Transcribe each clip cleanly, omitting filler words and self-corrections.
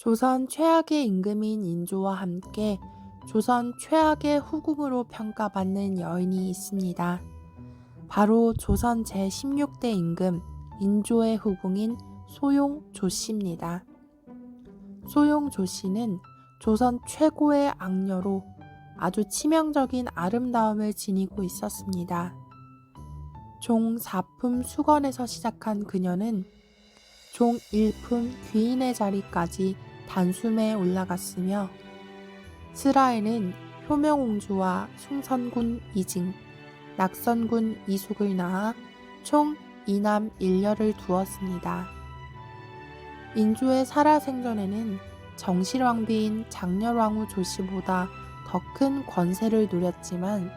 조선 최악의 임금인 인조와 함께 조선 최악의 후궁으로 평가받는 여인이 있습니다. 바로 조선 제16대 임금 인조의 후궁인 소용 조씨입니다. 소용 조씨는 조선 최고의 악녀로 아주 치명적인 아름다움을 지니고 있었습니다. 종 4품 수건에서 시작한 그녀는 종 1품 귀인의 자리까지 단숨에 올라갔으며 스라에는 효명옹주와 숭선군 이징, 낙선군 이숙을 낳아 총 2남 1녀를 두었습니다. 인조의 살아생전에는 정실왕비인 장렬왕후 조씨보다 더 큰 권세를 누렸지만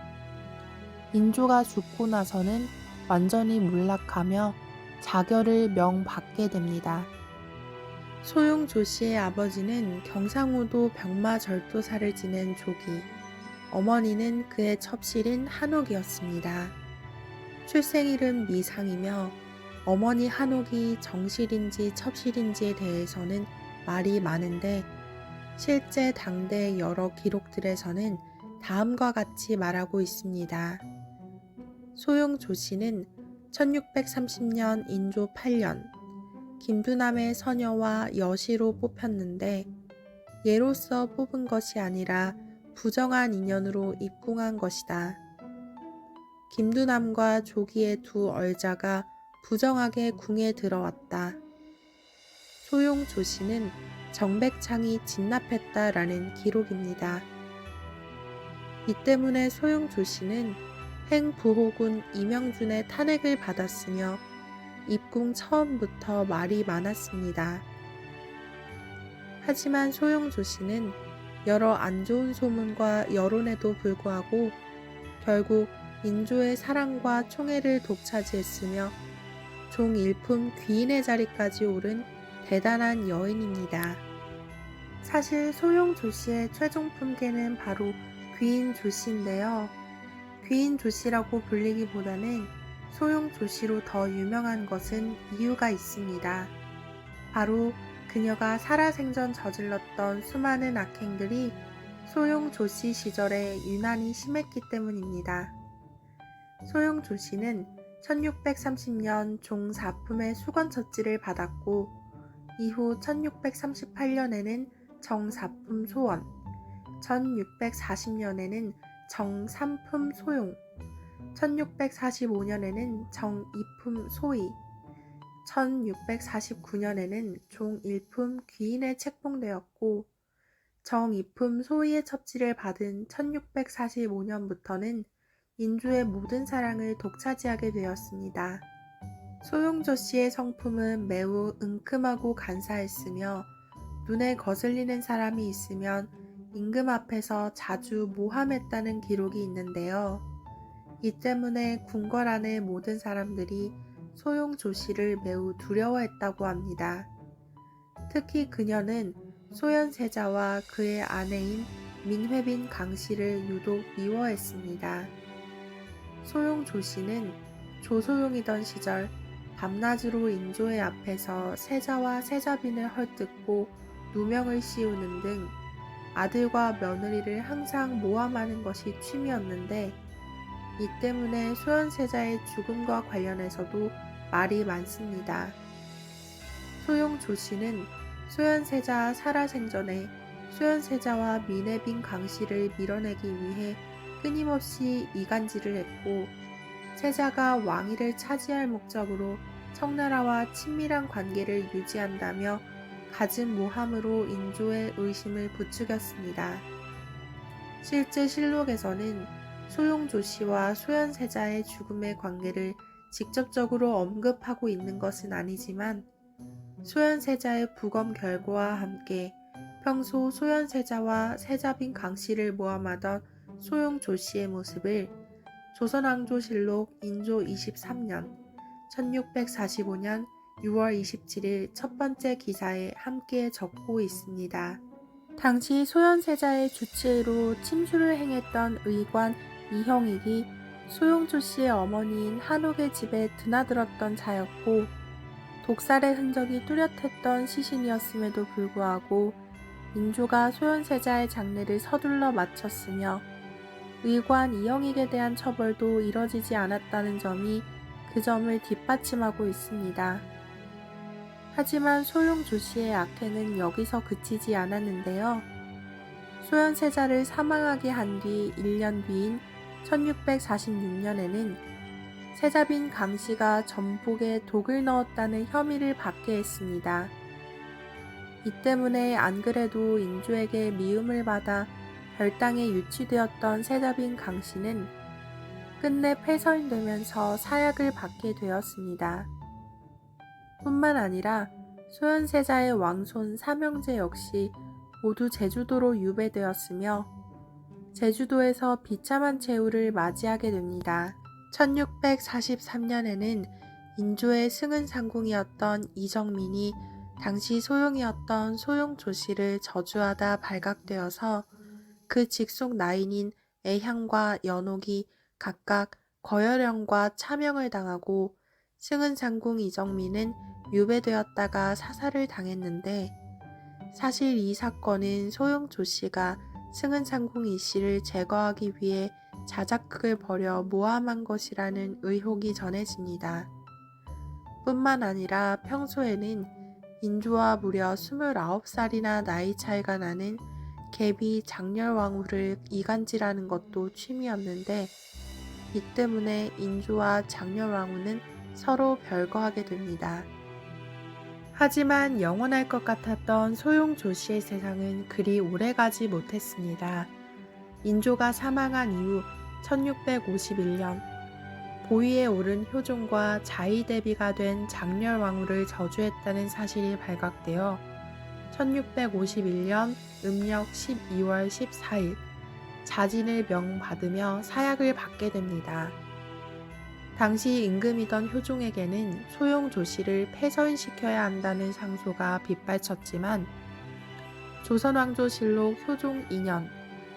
인조가 죽고 나서는 완전히 몰락하며 자결을 명받게 됩니다. 소용 조씨의 아버지는 경상우도 병마절도사를 지낸 조기, 어머니는 그의 첩실인 한옥이었습니다. 출생일은 미상이며 어머니 한옥이 정실인지 첩실인지에 대해서는 말이 많은데 실제 당대 여러 기록들에서는 다음과 같이 말하고 있습니다. 소용 조씨는 1630년 인조 8년 김두남의 서녀와 여시로 뽑혔는데 예로서 뽑은 것이 아니라 부정한 인연으로 입궁한 것이다. 김두남과 조기의 두 얼자가 부정하게 궁에 들어왔다. 소용 조씨는 정백창이 진납했다라는 기록입니다. 이 때문에 소용 조씨는 행부호군 이명준의 탄핵을 받았으며 입궁 처음부터 말이 많았습니다. 하지만 소용 조씨는 여러 안 좋은 소문과 여론에도 불구하고 결국 인조의 사랑과 총애를 독차지했으며 종 1품 귀인의 자리까지 오른 대단한 여인입니다. 사실 소용 조씨의 최종 품계는 바로 귀인 조씨인데요. 귀인 조씨라고 불리기보다는 소용 조씨로 더 유명한 것은 이유가 있습니다. 바로 그녀가 살아생전 저질렀던 수많은 악행들이 소용 조씨 시절에 유난히 심했기 때문입니다. 소용 조씨는 1630년 종 4품의 수건처지를 받았고 이후 1638년에는 정 4품 소원, 1640년에는 정 3품 소용, 1645년에는 정 2품 소위, 1649년에는 종 1품 귀인에 책봉되었고 정 2품 소위의 첩지를 받은 1645년부터는 인조의 모든 사랑을 독차지하게 되었습니다. 소용조 씨의 성품은 매우 은큼하고 간사했으며 눈에 거슬리는 사람이 있으면 임금 앞에서 자주 모함했다는 기록이 있는데요. 이 때문에 궁궐 안의 모든 사람들이 소용조 씨를 매우 두려워했다고 합니다. 특히 그녀는 소현세자와 그의 아내인 민회빈 강씨를 유독 미워했습니다. 소용조 씨는 조소용이던 시절 밤낮으로 인조의 앞에서 세자와 세자빈을 헐뜯고 누명을 씌우는 등 아들과 며느리를 항상 모함하는 것이 취미였는데 이 때문에 소현세자의 죽음과 관련해서도 말이 많습니다. 소용조 씨는 소현세자 살아생전에 소현세자와 민회빈 강씨를 밀어내기 위해 끊임없이 이간질을 했고 세자가 왕위를 차지할 목적으로 청나라와 친밀한 관계를 유지한다며 갖은 모함으로 인조의 의심을 부추겼습니다. 실제 실록에서는 소용조 씨와 소현세자의 죽음의 관계를 직접적으로 언급하고 있는 것은 아니지만 소현세자의 부검 결과와 함께 평소 소현세자와 세자빈 강씨를 모함하던 소용조 씨의 모습을 조선왕조실록 인조 23년 1645년 6월 27일 첫 번째 기사에 함께 적고 있습니다. 당시 소현세자의 주치의로 침수를 행했던 의관 이형익이 소용조 씨의 어머니인 한옥의 집에 드나들었던 자였고 독살의 흔적이 뚜렷했던 시신이었음에도 불구하고 인조가 소현세자의 장례를 서둘러 마쳤으며 의관 이영익에 대한 처벌도 이뤄지지 않았다는 점이 그 점을 뒷받침하고 있습니다. 하지만 소용 조씨의 악행은 여기서 그치지 않았는데요. 소현세자를 사망하게 한 뒤 1년 뒤인 1646년에는 세자빈 강씨가 전복에 독을 넣었다는 혐의를 받게 했습니다. 이 때문에 안 그래도 인조에게 미움을 받아 별당에 유치되었던 세자빈 강씨는 끝내 폐선되면서 사약을 받게 되었습니다. 뿐만 아니라 소현세자의 왕손 삼형제 역시 모두 제주도로 유배되었으며 제주도에서 비참한 최후를 맞이하게 됩니다. 1643년에는 인조의 승은상궁이었던 이정민이 당시 소용이었던 소용 조씨를 저주하다 발각되어서 그 직속 나인인 애향과 연옥이 각각 거열령과 차명을 당하고 승은상궁 이정민은 유배되었다가 사살을 당했는데 사실 이 사건은 소용 조씨가 승은상궁 이씨를 제거하기 위해 자작극을 벌여 모함한 것이라는 의혹이 전해집니다. 뿐만 아니라 평소에는 인조와 무려 29살이나 나이 차이가 나는 계비 장렬왕후를 이간질하는 것도 취미였는데 이 때문에 인조와 장렬왕후는 서로 별거하게 됩니다. 하지만 영원할 것 같았던 소용 조씨의 세상은 그리 오래가지 못했습니다. 인조가 사망한 이후 1651년 보위에 오른 효종과 자의대비가 된 장렬왕후를 저주했다는 사실이 발각되어 1651년 음력 12월 14일 자진을 명받으며 사약을 받게 됩니다. 당시 임금이던 효종에게는 소용 조씨를 폐선시켜야 한다는 상소가 빗발쳤지만 조선왕조실록 효종 2년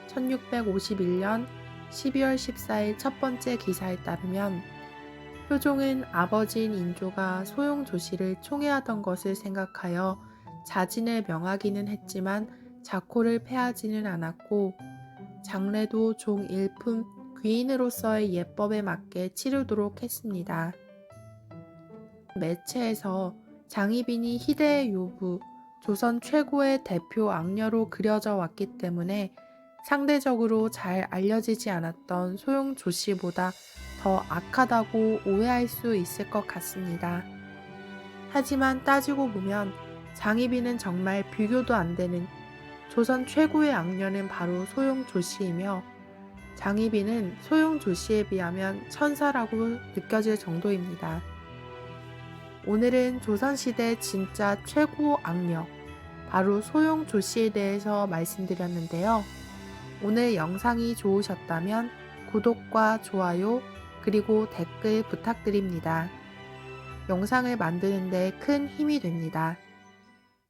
1651년 12월 14일 첫 번째 기사에 따르면 효종은 아버지인 인조가 소용 조씨를 총애하던 것을 생각하여 자진을 명하기는 했지만 자코를 폐하지는 않았고 장례도 종 일품 귀인으로서의 예법에 맞게 치르도록 했습니다. 매체에서 장희빈이 희대의 요부, 조선 최고의 대표 악녀로 그려져 왔기 때문에 상대적으로 잘 알려지지 않았던 소용 조씨보다 더 악하다고 오해할 수 있을 것 같습니다. 하지만 따지고 보면 장희빈은 정말 비교도 안 되는 조선 최고의 악녀는 바로 소용 조씨이며 장희빈은 소용 조씨에 비하면 천사라고 느껴질 정도입니다. 오늘은 조선시대 진짜 최고 악녀, 바로 소용 조씨에 대해서 말씀드렸는데요. 오늘 영상이 좋으셨다면 구독과 좋아요 그리고 댓글 부탁드립니다. 영상을 만드는 데 큰 힘이 됩니다.